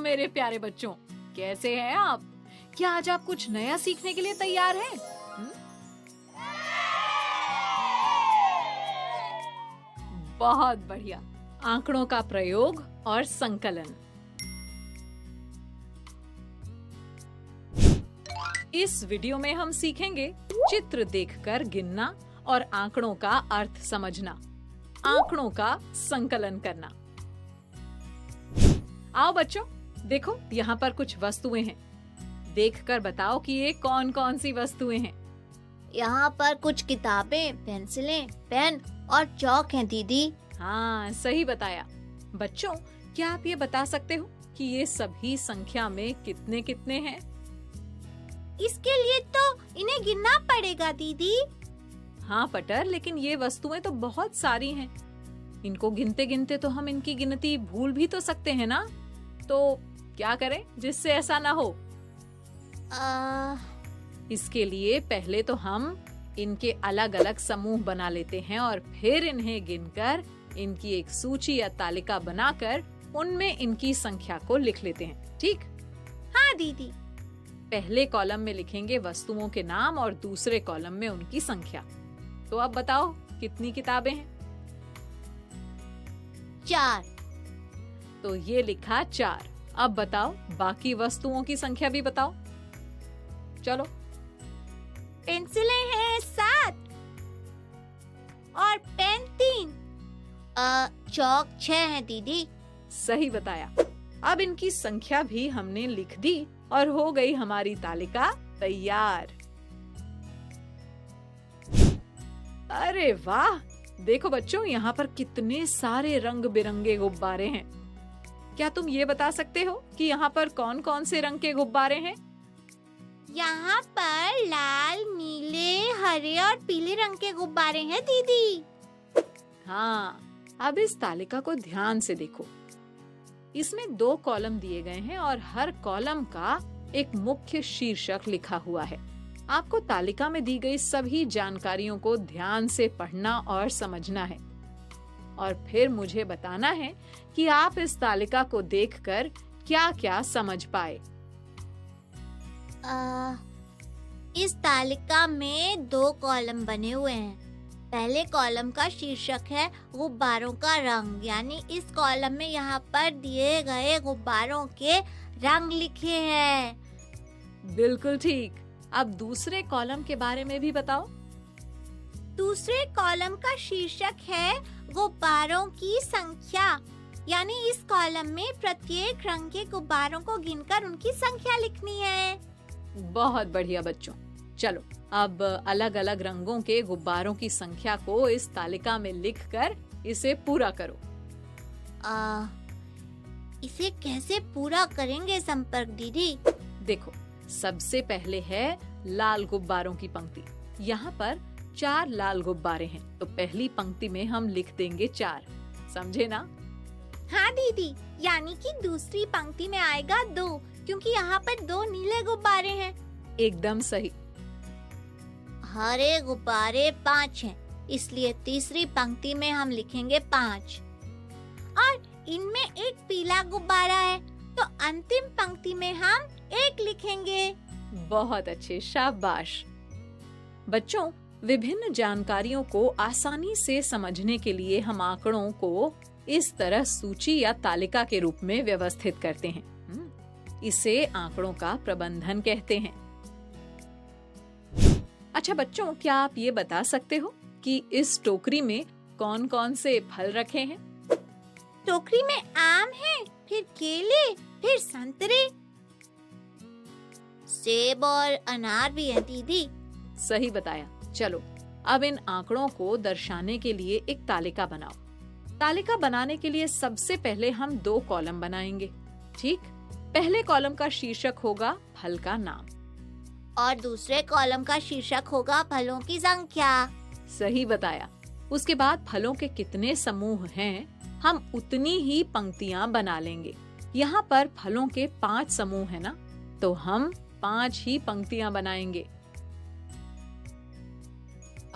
मेरे प्यारे बच्चों, कैसे हैं आप? क्या आज आप कुछ नया सीखने के लिए तैयार हैं? बहुत बढ़िया। आंकड़ों का प्रयोग और संकलन। इस वीडियो में हम सीखेंगे चित्र देखकर गिनना और आंकड़ों का अर्थ समझना, आंकड़ों का संकलन करना। आओ बच्चों, देखो यहाँ पर कुछ वस्तुएं हैं। देखकर बताओ कि ये कौन कौन सी वस्तुएं हैं। यहाँ पर कुछ किताबें, पेंसिलें, पेन और चौक हैं दीदी। हाँ, सही बताया। बच्चों, क्या आप ये बता सकते हो कि ये सभी संख्या में कितने कितने हैं? इसके लिए तो इन्हें गिनना पड़ेगा दीदी। हाँ पटर, लेकिन ये वस्तुएं तो बहुत सारी हैं। इनको गिनते गिनते तो हम इनकी गिनती भूल भी तो सकते हैं ना। तो क्या करें जिससे ऐसा ना हो? इसके लिए पहले तो हम इनके अलग अलग समूह बना लेते हैं और फिर इन्हें गिनकर इनकी एक सूची या तालिका बनाकर उनमें इनकी संख्या को लिख लेते हैं। ठीक? हाँ दीदी। पहले कॉलम में लिखेंगे वस्तुओं के नाम और दूसरे कॉलम में उनकी संख्या। तो अब बताओ कितनी किताबें हैं? 4। तो ये लिखा 4। अब बताओ बाकी वस्तुओं की संख्या भी बताओ। चलो। पेंसिलें हैं 7 और पेन 3। चौक 6 है दीदी। सही बताया। अब इनकी संख्या भी हमने लिख दी और हो गई हमारी तालिका तैयार। अरे वाह, देखो बच्चों, यहाँ पर कितने सारे रंग बिरंगे गुब्बारे हैं। क्या तुम ये बता सकते हो कि यहाँ पर कौन कौन से रंग के गुब्बारे हैं? यहाँ पर लाल, नीले, हरे और पीले रंग के गुब्बारे हैं दीदी। हाँ, अब इस तालिका को ध्यान से देखो। इसमें 2 कॉलम दिए गए हैं और हर कॉलम का एक मुख्य शीर्षक लिखा हुआ है। आपको तालिका में दी गई सभी जानकारियों को ध्यान से पढ़ना और समझना है और फिर मुझे बताना है कि आप इस तालिका को देखकर क्या-क्या समझ पाए। इस तालिका में 2 कॉलम बने हुए हैं। पहले कॉलम का शीर्षक है गुब्बारों का रंग, यानी इस कॉलम में यहाँ पर दिए गए गुब्बारों के रंग लिखे हैं। बिल्कुल ठीक। अब दूसरे कॉलम के बारे में भी बताओ। दूसरे कॉलम का शीर्षक है गुब्बारों की संख्या, यानी इस कॉलम में प्रत्येक रंग के गुब्बारों को गिनकर उनकी संख्या लिखनी है। बहुत बढ़िया बच्चों। चलो, अब अलग अलग रंगों के गुब्बारों की संख्या को इस तालिका में लिखकर इसे पूरा करो। इसे कैसे पूरा करेंगे संपर्क दीदी? देखो, सबसे पहले है लाल गुब्बारों की पंक्ति। यहाँ पर 4 लाल गुब्बारे हैं, तो पहली पंक्ति में हम लिख देंगे 4। समझे ना? हाँ दीदी, यानी कि दूसरी पंक्ति में आएगा 2, क्योंकि यहाँ पर 2 नीले गुब्बारे हैं। एकदम सही। हरे गुब्बारे 5 हैं, इसलिए तीसरी पंक्ति में हम लिखेंगे 5। और इनमें एक पीला गुब्बारा है, तो अंतिम पंक्ति में हम 1 लिखेंगे। बहुत अच्छे, शाबाश। बच्चों, विभिन्न जानकारियों को आसानी से समझने के लिए हम आंकड़ों को इस तरह सूची या तालिका के रूप में व्यवस्थित करते हैं। इसे आंकड़ों का प्रबंधन कहते हैं। अच्छा बच्चों, क्या आप ये बता सकते हो कि इस टोकरी में कौन कौन से फल रखे हैं? टोकरी में आम है, फिर केले, फिर संतरे, सेब और अनार भी है दीदी। सही बताया। चलो, अब इन आंकड़ों को दर्शाने के लिए एक तालिका बनाओ। तालिका बनाने के लिए सबसे पहले हम 2 कॉलम बनाएंगे। ठीक? पहले कॉलम का शीर्षक होगा फल का नाम और दूसरे कॉलम का शीर्षक होगा फलों की संख्या। सही बताया। उसके बाद फलों के कितने समूह हैं, हम उतनी ही पंक्तियां बना लेंगे। यहाँ पर फलों के 5 समूह है ना, तो हम 5 ही पंक्तियां बनाएंगे।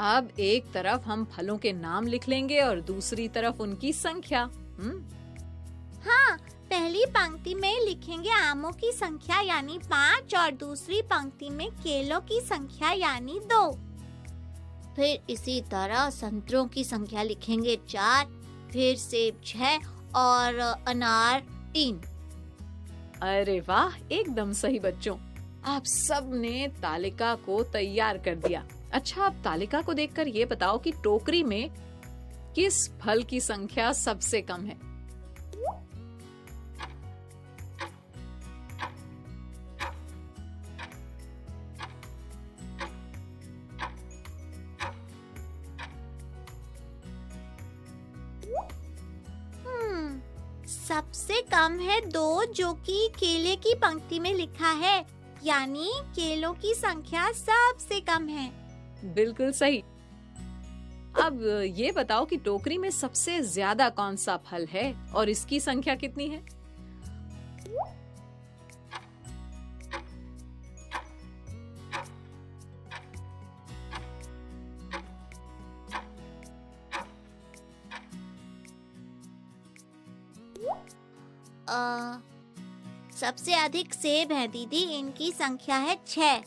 अब एक तरफ हम फलों के नाम लिख लेंगे और दूसरी तरफ उनकी संख्या। हाँ, पहले पहली पंक्ति में लिखेंगे आमों की संख्या यानी 5 और दूसरी पंक्ति में केलों की संख्या यानी 2। फिर इसी तरह संतरों की संख्या लिखेंगे 4, फिर सेब 6 और अनार 3। अरे वाह, एकदम सही बच्चों, आप सब ने तालिका को तैयार कर दिया। अच्छा, अब तालिका को देखकर ये बताओ कि टोकरी में किस फल की संख्या सबसे कम है? सबसे कम है 2, जो कि केले की पंक्ति में लिखा है, यानी केलों की संख्या सबसे कम है। बिल्कुल सही। अब ये बताओ कि टोकरी में सबसे ज्यादा कौन सा फल है और इसकी संख्या कितनी है? सबसे अधिक सेब है दीदी, इनकी संख्या है 6।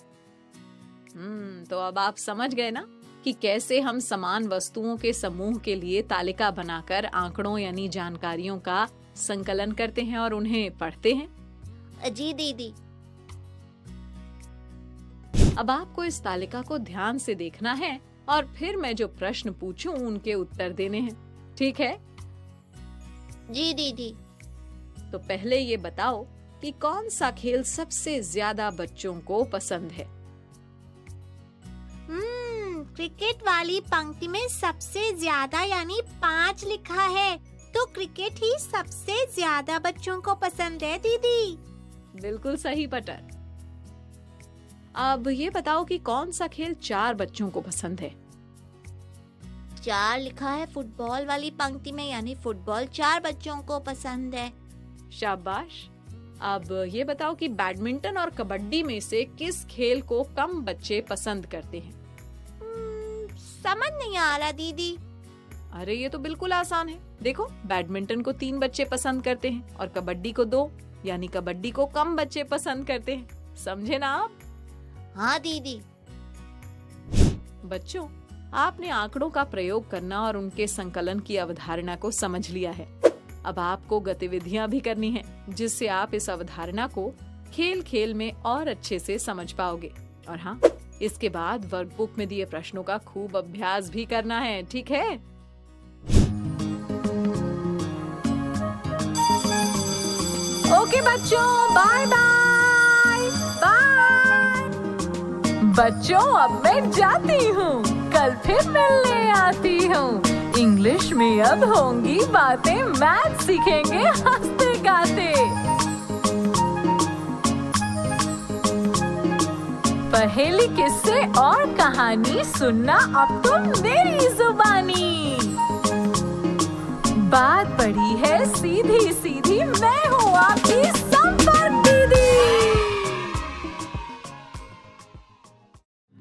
तो अब आप समझ गए ना कि कैसे हम समान वस्तुओं के समूह के लिए तालिका बनाकर आंकड़ों यानी जानकारियों का संकलन करते हैं और उन्हें पढ़ते हैं। जी दीदी। अब आपको इस तालिका को ध्यान से देखना है और फिर मैं जो प्रश्न पूछूं उनके उत्तर देने हैं, ठीक है? जी दीदी। तो पहले ये बताओ कि कौन सा खेल सबसे ज्यादा बच्चों को पसंद है? क्रिकेट वाली पंक्ति में सबसे ज्यादा यानी 5 लिखा है, तो क्रिकेट ही सबसे ज्यादा बच्चों को पसंद है दीदी। बिल्कुल सही पटर। अब ये बताओ कि कौन सा खेल 4 बच्चों को पसंद है? 4 लिखा है फुटबॉल वाली पंक्ति में, यानी फुटबॉल 4 बच्चों को पसंद है। शाबाश। अब ये बताओ कि बैडमिंटन और कबड्डी में से किस खेल को कम बच्चे पसंद करते हैं? समझ नहीं आ रहा दीदी। अरे ये तो बिल्कुल आसान है। देखो, बैडमिंटन को 3 बच्चे पसंद करते हैं और कबड्डी को 2, यानी कबड्डी को कम बच्चे पसंद करते हैं। समझे ना आप? हाँ दीदी। बच्चों, आपने आंकड़ों का प्रयोग करना और उनके संकलन की अवधारणा को समझ लिया है। अब आपको गतिविधियां भी करनी है, जिससे आप इस अवधारणा को खेल खेल में और अच्छे से समझ पाओगे। और हाँ, इसके बाद वर्कबुक में दिए प्रश्नों का खूब अभ्यास भी करना है, ठीक है? ओके बच्चों, बाय बाय बाय। बच्चों, अब मैं जाती हूँ, कल फिर मिलने आती हूँ। इंग्लिश में अब होंगी बातें, मैथ सीखेंगे हंसते गाते। पहेली, किस्से और कहानी सुनना अब तुम मेरी जुबानी। बात बड़ी है सीधी सीधी, मैं हूँ आपकी संपर्क दीदी।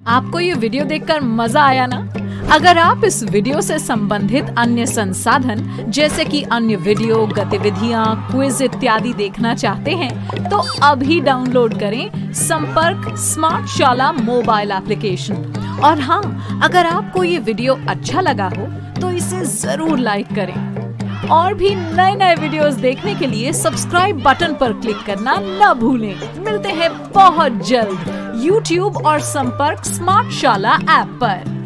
आपको ये वीडियो देखकर मजा आया ना? अगर आप इस वीडियो से संबंधित अन्य संसाधन जैसे कि अन्य वीडियो, गतिविधियां, क्विज इत्यादि देखना चाहते हैं तो अभी डाउनलोड करें संपर्क स्मार्ट शाला मोबाइल एप्लीकेशन। और हाँ, अगर आपको ये वीडियो अच्छा लगा हो तो इसे जरूर लाइक करें। और भी नए नए वीडियोस देखने के लिए सब्सक्राइब बटन पर क्लिक करना न भूलें। मिलते हैं बहुत जल्द YouTube और संपर्क स्मार्ट शाला ऐप पर।